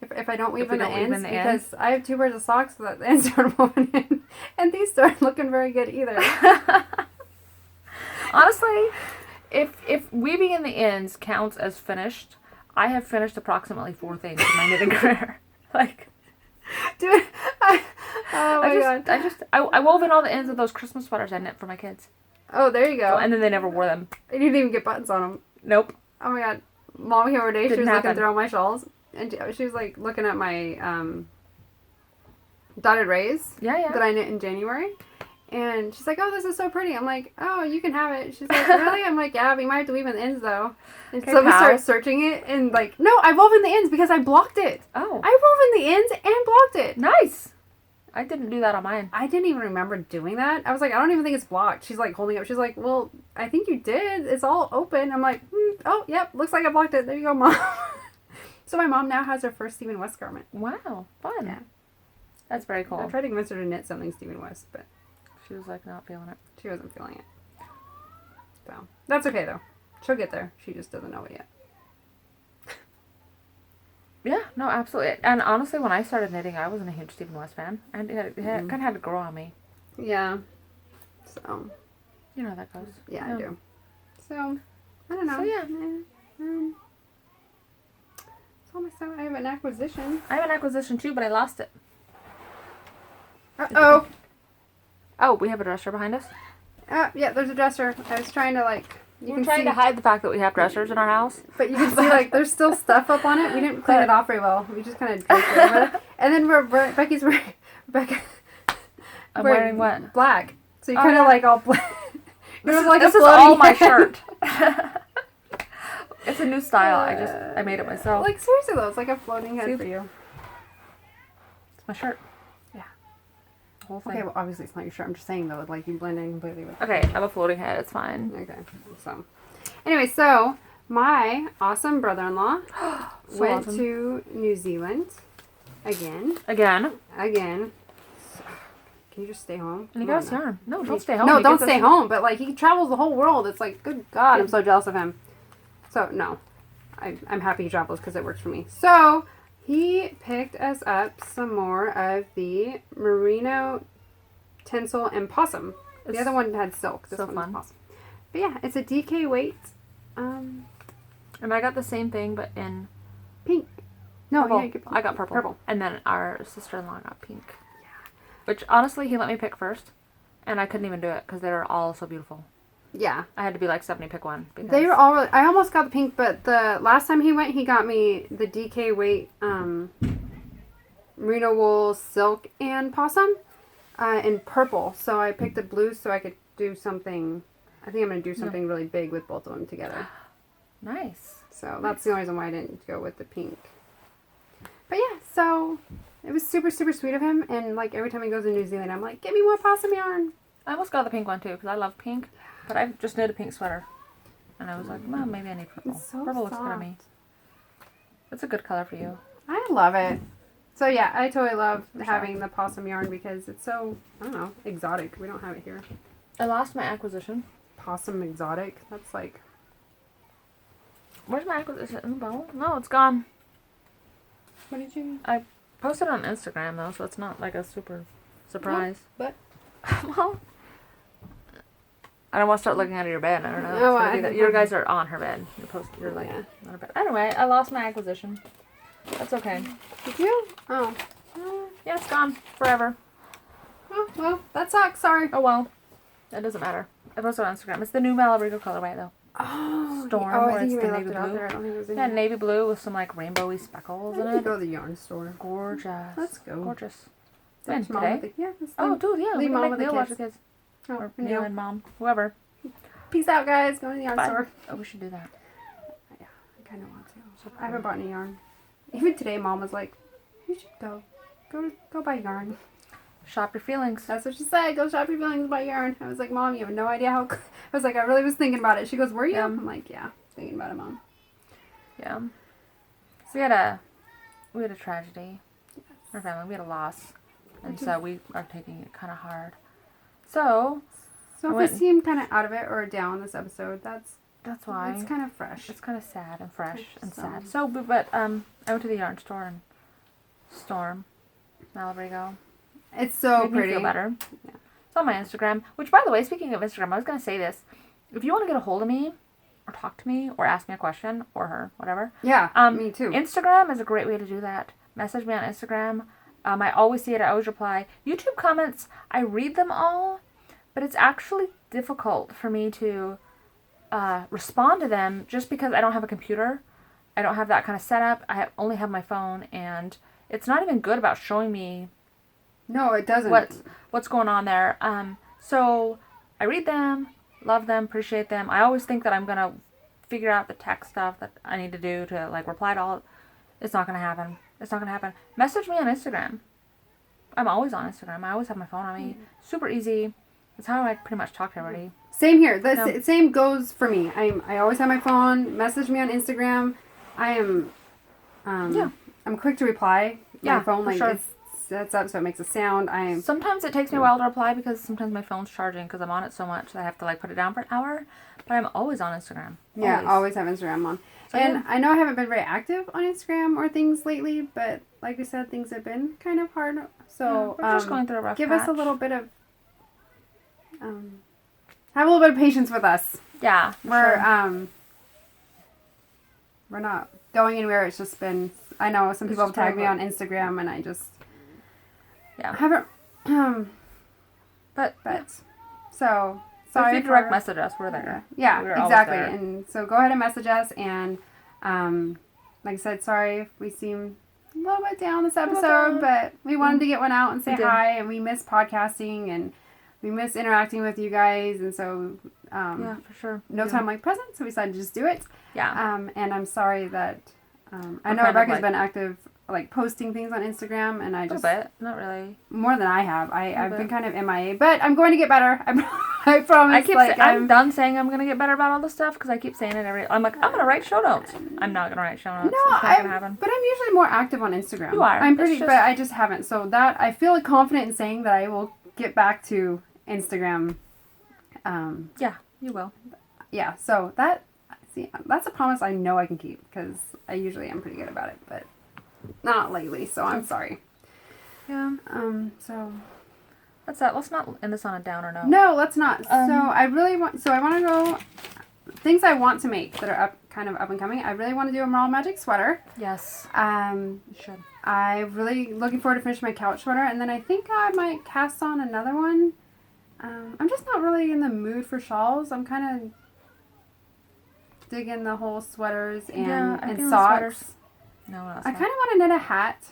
If I don't weave in the ends, because I have 2 pairs of socks that the ends aren't woven in, and these aren't looking very good either. Honestly, if weaving in the ends counts as finished, I have finished approximately 4 things in my knitting career. Like, dude, oh my god! I wove in all the ends of those Christmas sweaters I knit for my kids. Oh, there you go. And then they never wore them. I didn't even get buttons on them. Nope. Oh my god! Mom came over today. She was looking through all my shawls. And she was like looking at my dotted rays that I knit in January. And she's like, oh, this is so pretty. I'm like, oh, you can have it. She's like, really? I'm like, yeah, we might have to weave in the ends though. And so we start searching it and like, no, I wove in the ends because I blocked it. Oh. I wove in the ends and blocked it. Nice. I didn't do that on mine. I didn't even remember doing that. I was like, I don't even think it's blocked. She's like holding it up. She's like, well, I think you did. It's all open. I'm like, oh, yep, looks like I blocked it. There you go, Mom. So my mom now has her first Stephen West garment. Wow, fun. Yeah. That's very cool. I tried to convince her to knit something Stephen West, but she was like not feeling it. She wasn't feeling it. So that's okay though. She'll get there. She just doesn't know it yet. Yeah, no, absolutely. And honestly, when I started knitting, I wasn't a huge Stephen West fan. And it kind of had to grow on me. Yeah. So. You know how that goes. Yeah, I do. So, I don't know. So, yeah. I have an acquisition. I have an acquisition too, but I lost it. Uh-oh. Oh, we have a dresser behind us? Yeah, there's a dresser. I was trying to, like... We're trying to hide the fact that we have dressers in our house. But you can see, like, there's still stuff up on it. We didn't clean it off very well. We just kind of draped it over it. And then Becky's wearing... I'm wearing what? Black. So you kind of, like, all black. This is all my shirt. It's a new style. I made it myself. Like, seriously, though. It's like a floating head for you. It's my shirt. Yeah. The whole thing. Okay, well, obviously it's not your shirt. I'm just saying, though, like, you blend in completely with it. Okay, I have a floating head. It's fine. Okay. So, anyway, so, my awesome brother-in-law went to New Zealand again. Again. Can you just stay home? And he got us yarn. No, don't stay home. No, don't stay home. But, like, he travels the whole world. It's like, good God, I'm so jealous of him. So, no. I'm happy he travels because it works for me. So, he picked us up some more of the Merino Tinsel and Possum. The other one had silk. This one was Possum. But yeah, it's a DK weight. And I got the same thing, but in pink. No, I got purple. And then our sister-in-law got pink. Yeah. Which, honestly, he let me pick first. And I couldn't even do it because they were all so beautiful. Yeah. I had to be like, Stephanie, pick one. They were all really... I almost got the pink, but the last time he went, he got me the DK weight merino wool, silk, and possum in purple. So I picked a blue so I could do something... I think I'm going to do something really big with both of them together. Nice. So that's the only reason why I didn't go with the pink. But yeah, so it was super, super sweet of him. And like every time he goes to New Zealand, I'm like, get me more possum yarn. I almost got the pink one too because I love pink. But I just knit a pink sweater. And I was like, well, maybe I need purple. So purple looks good on me. It's a good color for you. I love it. So yeah, I totally love having the possum yarn because it's so, I don't know, exotic. We don't have it here. I lost my acquisition. Possum exotic? That's like... Where's my acquisition? In the bowl? No, it's gone. What did you... I posted on Instagram though, so it's not like a super surprise. But... Well... I don't want to start looking under your bed. I don't know. No, your guys are on her bed. You're like on her bed. Anyway, I lost my acquisition. That's okay. Did you? Oh. Yeah, it's gone forever. Oh, well, that sucks. Sorry. Oh, well. That doesn't matter. I posted on Instagram. It's the new Malabrigo colorway, though. Oh. Storm, where it's the navy blue. I don't think it was in here. Navy blue with some, like, rainbowy speckles in it. Go to the yarn store. Gorgeous. Let's go. Gorgeous. When, today? Yeah. Oh, dude, yeah. Leave Mom with Neil the watch kids. the kids. Oh, or Neil and Mom. Whoever. Peace out, guys. Go to the yarn store. Oh, we should do that. Yeah, I kind of want to. So I haven't bought any yarn. Even today, Mom was like, "You should go buy yarn." Shop your feelings. That's what she said. Go shop your feelings by yarn. I was like, Mom, you have no idea how... I was like, I really was thinking about it. She goes, were you? I'm like, yeah, thinking about it, Mom. Yeah. So we had a tragedy. Yes. Our family, we had a loss. And so we are taking it kind of hard. So if we seem kind of out of it or down this episode, that's why. It's kind of fresh. It's kind of sad and fresh and sad. So, but I went to the yarn store and Storm, Malabrigo. It's so made pretty. Me feel better. Yeah. It's on my Instagram. Which, by the way, speaking of Instagram, I was going to say this. If you want to get a hold of me, or talk to me, or ask me a question, or her, whatever. Yeah, me too. Instagram is a great way to do that. Message me on Instagram. I always see it. I always reply. YouTube comments, I read them all, but it's actually difficult for me to respond to them just because I don't have a computer. I don't have that kind of setup. I only have my phone, and it's not even good about showing me. No, it doesn't. What's going on there? So I read them, love them, appreciate them. I always think that I'm gonna figure out the tech stuff that I need to do to like reply to all. It's not gonna happen. It's not gonna happen. Message me on Instagram. I'm always on Instagram. I always have my phone on me. Super easy. That's how I pretty much talk to everybody. Same here. The same goes for me. I always have my phone. Message me on Instagram. I am. I'm quick to reply. My phone sets up so it makes a sound. Sometimes it takes me a while to reply because sometimes my phone's charging because I'm on it so much that I have to like put it down for an hour. But I'm always on Instagram. Yeah, always have Instagram on. So, I know I haven't been very active on Instagram or things lately, but like we said, things have been kind of hard. So we're just going through a rough give patch. Us a little bit of have a little bit of patience with us. Yeah, we're not going anywhere. It's just been. I know some people have tagged me on Instagram, and I just haven't. But so sorry. If you direct message us, we're there. Yeah, we're exactly. And so go ahead and message us. And like I said, sorry if we seem a little bit down this episode, but we wanted to get one out and say hi. And we miss podcasting and we miss interacting with you guys. And so for sure. No time like present, so we decided to just do it. Yeah. And I'm sorry that I know Rebecca's been active, like posting things on Instagram, and I just a bit, not really more than I have. I've been kind of MIA, but I'm going to get better. I promise. I'm done saying I'm gonna get better about all this stuff because I keep saying it I'm like I'm gonna write show notes. I'm not gonna write show notes. No, it's not gonna happen. But I'm usually more active on Instagram. You are. But I just haven't. So that I feel confident in saying that I will get back to Instagram. Yeah, you will. Yeah. So that's a promise I know I can keep because I usually am pretty good about it, but not lately. So I'm sorry. Yeah. So. That's that. Let's not end this on a downer note. No, let's not. I want to go things I want to make that are kind of up and coming. I really want to do a Marled Magic sweater. Yes. You should. I'm really looking forward to finish my couch sweater, and then I think I might cast on another one. I'm just not really in the mood for shawls. I'm kind of digging the whole sweaters and socks. Sweaters. No, I kind of want to knit a hat.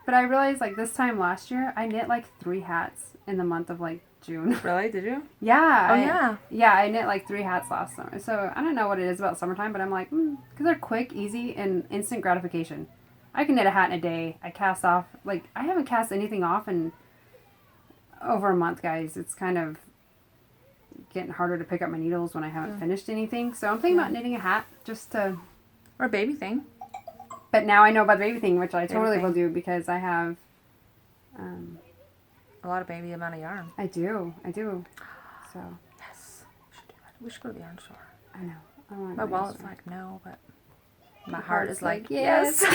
But I realized, like, this time last year, I knit, like, 3 hats in the month of, like, June. Really? Did you? Yeah. Yeah, I knit, like, 3 hats last summer. So, I don't know what it is about summertime, but I'm like, because they're quick, easy, and instant gratification. I can knit a hat in a day. I cast off. Like, I haven't cast anything off in over a month, guys. It's kind of getting harder to pick up my needles when I haven't finished anything. So, I'm thinking about knitting a hat just to... Or a baby thing. But now I know about the baby thing, which I totally will do because I have a lot of baby amount of yarn. I do. So yes, we should do that. We should go to the yarn store. I know. My wallet's like no, but my heart is like yes.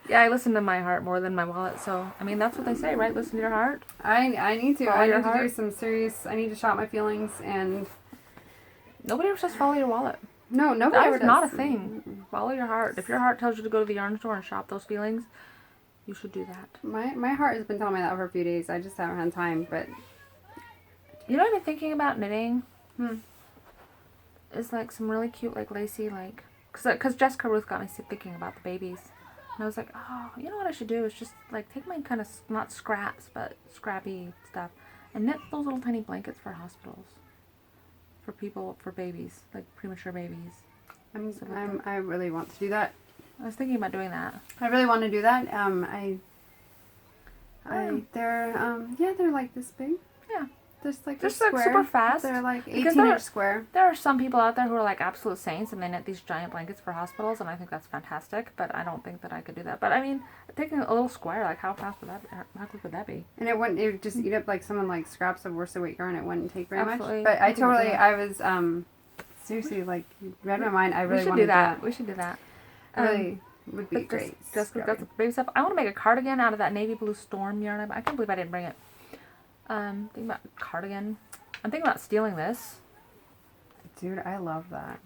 Yeah, I listen to my heart more than my wallet. So I mean, that's what they say, right? Listen to your heart. I need to. I need to do some serious. I need to shop my feelings and. Nobody ever says follow your wallet. No, nobody ever does. That's not a thing. Mm-mm. Follow your heart. If your heart tells you to go to the yarn store and shop those feelings, you should do that. My heart has been telling me that for a few days. I just haven't had time, but... You know what I've been thinking about knitting? It's like some really cute, like, lacy, like... Because Jessica Ruth got me thinking about the babies. And I was like, oh, you know what I should do is just, like, take my kind of, not scraps, but scrappy stuff, and knit those little tiny blankets for hospitals. For people, for babies, like premature babies. I really want to do that. I was thinking about doing that. I really want to do that. They're like this big. Yeah. Just like square. Super fast. They're like 18-inch square. There are some people out there who are like absolute saints and they knit these giant blankets for hospitals, and I think that's fantastic, but I don't think that I could do that. But I mean, taking a little square, like how quick would that be? And it would just eat up like someone like scraps of worsted weight yarn. It wouldn't take very Absolutely. much. But I was seriously, like, you read my mind. I really want to do that. We should do that. Really would be great. Just got some baby stuff. I want to make a cardigan out of that navy blue storm yarn. I can't believe I didn't bring it. Thinking about cardigan. I'm thinking about stealing this. Dude, I love that.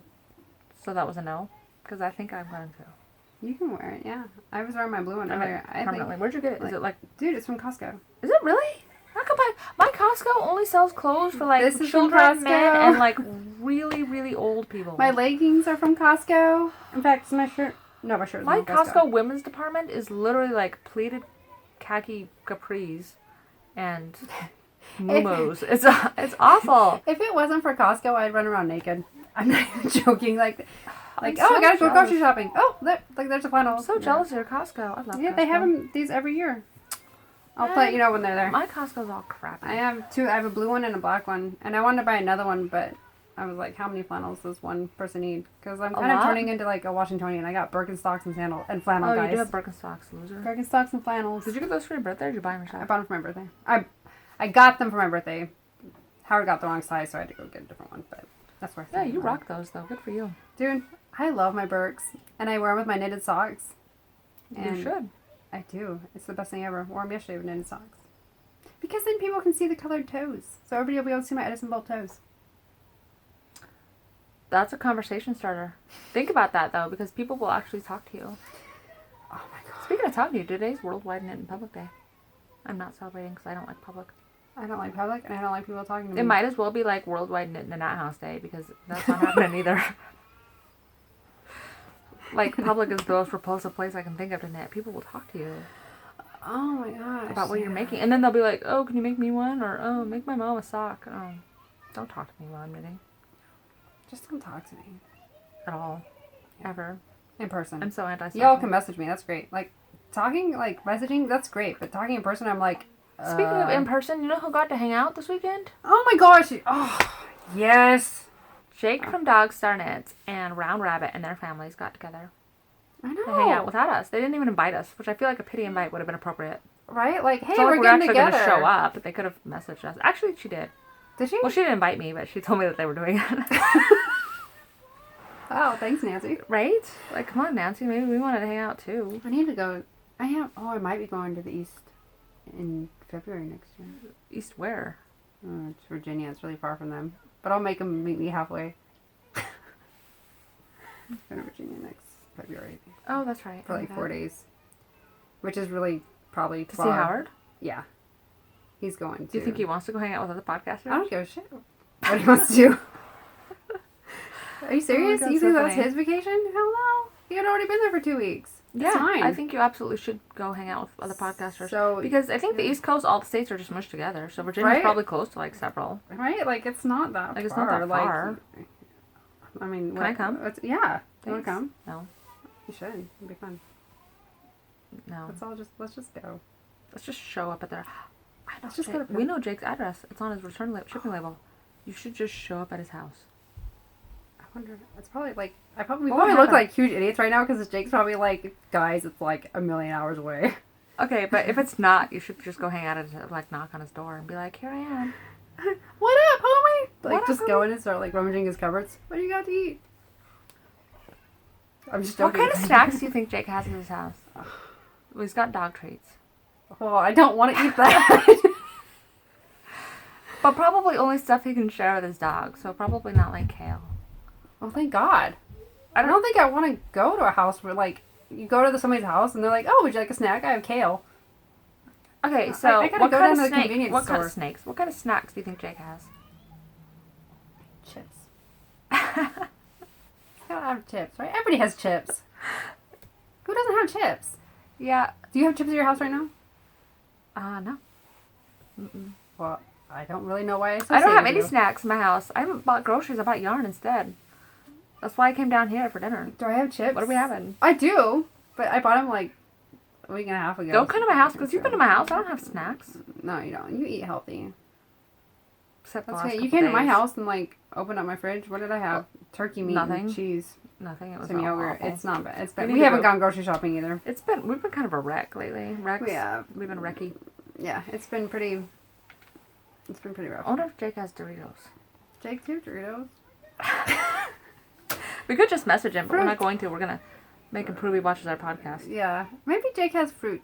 So that was a no, because I think I'm going to. You can wear it, yeah. I was wearing my blue one earlier. Permanently. Where'd you get it? Is it like... Dude, it's from Costco. Is it really? How come my Costco only sells clothes for like This children, men, and like really, really old people. My leggings are from Costco. In fact, my shirt... No, my shirt is My from Costco. Costco women's department is literally like pleated khaki capris and... Momos. It's awful. If it wasn't for Costco, I'd run around naked. I'm not even joking. Like so I gotta go jealous. grocery shopping. Oh, there's a flannel. I'm so jealous of your Costco. I love Yeah, Costco. they have these every year. I'll let you know when they're there. My Costco's all crappy. I have two. I have a blue one and a black one, and I wanted to buy another one, but I was like, how many flannels does one person need? Because I'm kind of turning into like a Washingtonian. I got Birkenstocks and flannel guys. Oh, you do have Birkenstocks, loser. Birkenstocks and flannels. Did you get those for your birthday or did you buy them yourself? I bought them for my birthday. I got them for my birthday. Howard got the wrong size, so I had to go get a different one. But that's worth it. Yeah, you rock those though. Good for you. Dude, I love my Birks, and I wear them with my knitted socks. You should. I do. It's the best thing ever. Wore them yesterday with knitted socks. Because then people can see the colored toes. So everybody will be able to see my Edison Bolt toes. That's a conversation starter. Think about that though, because people will actually talk to you. Oh my god. Speaking of talking to you, today's Worldwide Knit in Public Day. I'm not celebrating because I don't like public. I don't like public, and I don't like people talking to me. It might as well be like Worldwide Knit in a Nat House Day, because that's not happening either. Like, public is the most repulsive place I can think of to knit. People will talk to you. Oh my gosh. About what you're making. And then they'll be like, oh, can you make me one? Or, oh, make my mom a sock. Oh, don't talk to me while I'm knitting. Just don't talk to me. At all. Ever. In person. I'm so anti-social. Y'all can message me. That's great. Like, talking, like, messaging, that's great. But talking in person, I'm like... Speaking of in person, you know who got to hang out this weekend? Oh my gosh. Oh, yes. Jake from Dogstar Knits and Round Rabbit and their families got together. I know. To hang out without us. They didn't even invite us, which I feel like a pity invite would have been appropriate. Right? Like, hey, so we're like getting actually together. going to show up, but they could have messaged us. Actually, she did. Did she? Well, she didn't invite me, but she told me that they were doing it. Oh, thanks, Nancy. Right? Like, come on, Nancy. Maybe we wanted to hang out, too. I need to go. I might be going to the East in February next year. East where? It's Virginia. It's really far from them. But I'll make them meet me halfway. Go to Virginia next February. I think. Oh, that's right. For like 4 days. Which is really probably to far. see Howard? Yeah. He's going to. Do you think he wants to go hang out with other podcasters? I don't give a shit what he wants to do. Are you serious? God, You so think that's funny. his vacation? Hell no. He had already been there for 2 weeks. Yeah, It's fine. I think you absolutely should go hang out with other podcasters. So, because I think the East Coast, all the states are just mushed together. So Virginia's Right? probably close to like several. Right? Like, it's not that Like, far. it's not that far. Like, I mean... Can I come? Yeah. You want Thanks. to come? No. You should. It'd be fun. No. Let's just go. Let's just show up at their... Let's just Jake, go to... we know Jake's address. It's on his shipping label. You should just show up at his house. I wonder... It's probably like... we What probably would look happen? like huge idiots right now because Jake's probably like, guys, it's like a million hours away. Okay, but if it's not, you should just go hang out and like knock on his door and be like, here I am. What up, homie? Like, What up, just homie? go in and start like rummaging his cupboards. What do you got to eat? I'm just What joking. kind of snacks do you think Jake has in his house? Well, he's got dog treats. Well, I don't want to eat that. But probably only stuff he can share with his dog, so probably not like kale. Well, thank God. I don't think I want to go to a house where, like, you go to somebody's house and they're like, oh, would you like a snack? I have kale. Okay, so I gotta what go kind down of to the convenience What kind store. of snakes? What kind of snacks do you think Jake has? Chips. You gotta have chips, right? Everybody has chips. Who doesn't have chips? Yeah. Do you have chips at your house right now? No. Well, I don't really know why I I don't associate have with any you. snacks in my house. I haven't bought groceries. I bought yarn instead. That's why I came down here for dinner. Do I have chips? What are we having? I do, but I bought them like a week and a half ago. Don't come to my house because you've been to my house. I don't have snacks. No, you don't. You eat healthy. Except That's okay. You came to my house and like opened up my fridge. What did I have? Turkey meat and cheese. Nothing. It was some yogurt. awful. It's not bad. It's bad. We haven't gone grocery shopping either. We've been kind of a wreck lately. We've been wrecky. Yeah, it's been pretty rough. I wonder if Jake has Doritos. Jake, do you have Doritos? We could just message him, but we're not going to. We're gonna make him prove he watches our podcast. Yeah, maybe Jake has fruit.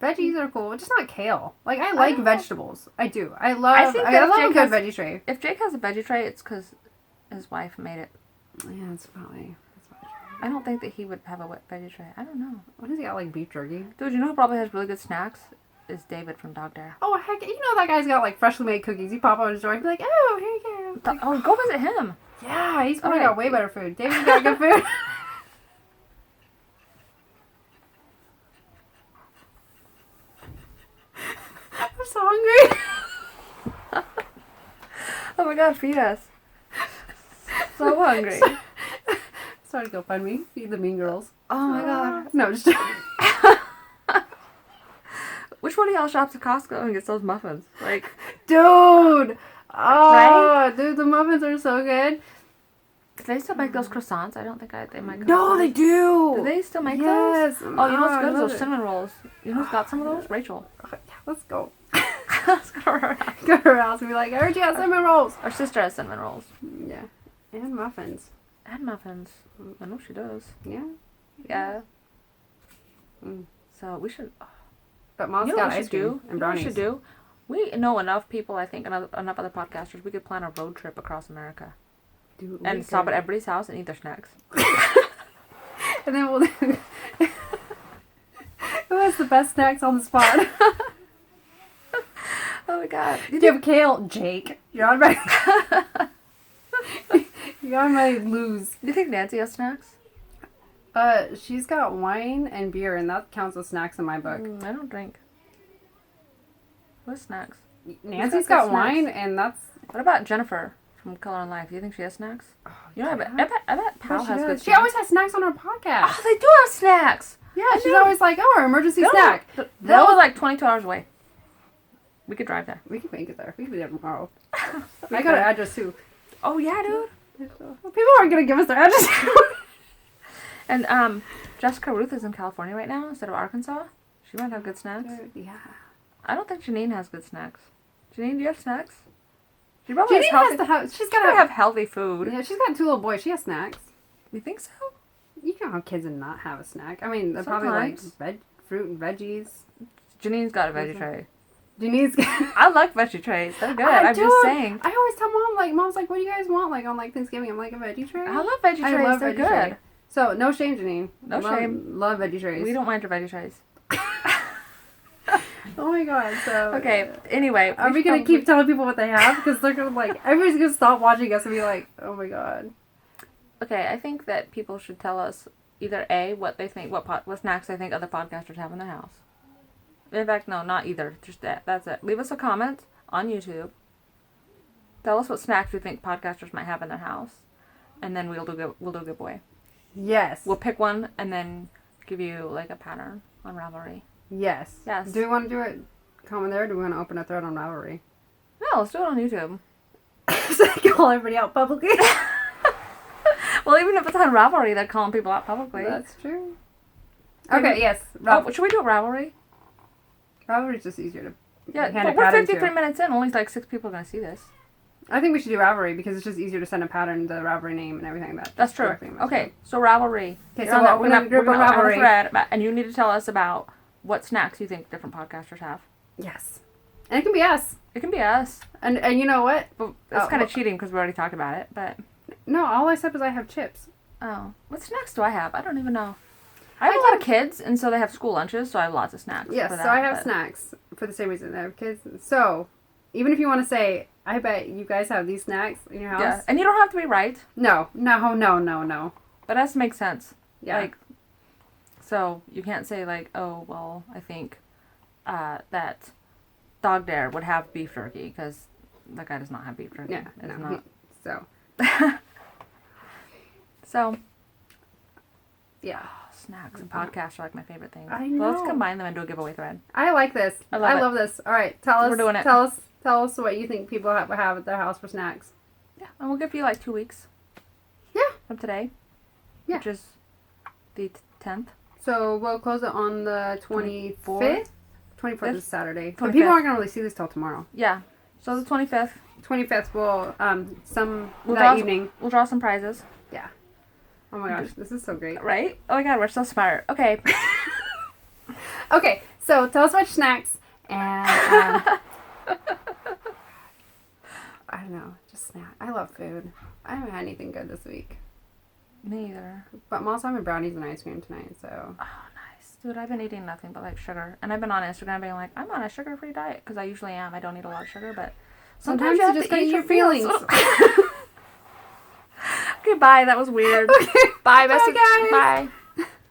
Veggies are cool, just not kale. Like I like vegetables. I do. I love a good veggie tray. If Jake has a veggie tray, it's because his wife made it. Yeah, it's probably true. I don't think that he would have a wet veggie tray. I don't know. What does he got, like beef jerky? Dude, you know who probably has really good snacks? Is David from Dogstar. Oh, heck, you know that guy's got like freshly made cookies. You pop out his door and be like, oh, here you go. Like, go visit him. Yeah, he's probably got way better food. David's got good food. I'm so hungry. Oh my god, feed us. So hungry. Sorry to go find me. Feed the mean girls. Oh my god. No, just joking. Which one of y'all shops at Costco and gets those muffins? Like, dude! Oh, right? Dude, the muffins are so good. Do they still make those croissants? I don't think they might. No, they do! Do they still make those? Oh, you know what's good? Those cinnamon rolls. You know who's got some of those? Rachel. Yeah, let's go. Let's go to her house. Go to her house and be like, I heard you have cinnamon rolls. Our sister has cinnamon rolls. Yeah. And muffins. And muffins. I know she does. Yeah. Yeah. Mm. So we should... But Mom's got ice cream and brownies. We should do? We know enough people, I think, enough other podcasters. We could plan a road trip across America. Dude, and stop at everybody's house and eat their snacks. And then we'll do... Who has the best snacks on the spot? Oh my god. Did you have kale? Jake. You're on my... You're on my lose. Do you think Nancy has snacks? She's got wine and beer, and that counts as snacks in my book. I don't drink. What snacks? Nancy's got wine, and that's... What about Jennifer from Color on Life? Do you think she has snacks? Oh, you know, I bet Pal has good snacks. She always has snacks on her podcast. Oh, they do have snacks! Yeah, she's always like, oh, our emergency snack. That was like 22 hours away. We could drive there. We could make it there. We could be there tomorrow. I got an address, too. Oh, yeah, dude. Well, people aren't going to give us their address. And Jessica Ruth is in California right now instead of Arkansas. She might have good snacks. Yeah. I don't think Janine has good snacks. Janine, do you have snacks? She probably Janine she's got to have healthy food. Yeah, she's got 2 little boys. She has snacks. You think so? You can have kids and not have a snack. I mean, they're probably like fruit and veggies. Janine's got a veggie tray. Janine's I like veggie trays. They're good. I'm just saying. I always tell Mom's like, what do you guys want? Like on like Thanksgiving, I'm like, a veggie tray? I love veggie trays. They're good. Tray. So, no shame, Janine. No shame. Love veggie trays. We don't mind your veggie trays. Oh my god, so... Okay, anyway. Are we going to keep telling people what they have? Because they're going to like... Everybody's going to stop watching us and be like, oh my god. Okay, I think that people should tell us either A, what they think, what snacks they think other podcasters have in their house. In fact, no, not either. Just that. That's it. Leave us a comment on YouTube. Tell us what snacks you think podcasters might have in their house. And then we'll do a giveaway. Yes. We'll pick one and then give you like a pattern on Ravelry. Yes. Yes. Do we want to do it comment there, or do we want to open a thread on Ravelry? No, let's do it on YouTube. So I call everybody out publicly? Well, even if it's on Ravelry, they're calling people out publicly. That's true. Okay, yes. Should we do a Ravelry? Ravelry's just easier to but we're 53 minutes in. Only like 6 people are going to see this. I think we should do Ravelry because it's just easier to send a pattern, the Ravelry name and everything. That's true. Okay, so Ravelry. Okay, so we're going to group on Ravelry. Thread and you need to tell us about what snacks you think different podcasters have. Yes. And it can be us. It can be us. And you know what? It's kind of cheating because we already talked about it, but... No, all I said was I have chips. Oh. What snacks do I have? I don't even know. I have a lot of kids, and so they have school lunches, so I have lots of snacks. Yes, so I have snacks for the same reason I have kids. So, even if you want to say, I bet you guys have these snacks in your house. Yeah, and you don't have to be right. No. But it has to make sense. Yeah. Like, so, you can't say, like, oh, well, I think that Dogdare would have beef jerky, because that guy does not have beef jerky. Yeah, no. So. So. Yeah. Snacks and podcasts are like my favorite things. I know. Well, let's combine them and do a giveaway thread. I like this. I love this. All right, tell us. We're doing it. Tell us what you think people have at their house for snacks. Yeah, and we'll give you like 2 weeks. Yeah. From today. Yeah. Which is the 10th. So we'll close it on the 25th. 24th is Saturday. 25th. But people aren't going to really see this till tomorrow. Yeah. So the 25th. 25th will, evening. We'll draw some prizes. Yeah. Oh my gosh, this is so great. Right? Oh my god, we're so smart. Okay. Okay, so tell us about snacks and, I don't know, just snack. I love food. I haven't had anything good this week. Me either. But I'm also having brownies and ice cream tonight, so. Oh, nice. Dude, I've been eating nothing but like sugar. And I've been on Instagram being like, I'm on a sugar-free diet. Because I usually am. I don't eat a lot of sugar, but sometimes you have to eat your feelings. Okay, bye. That was weird. Okay. Bye, guys. Bye.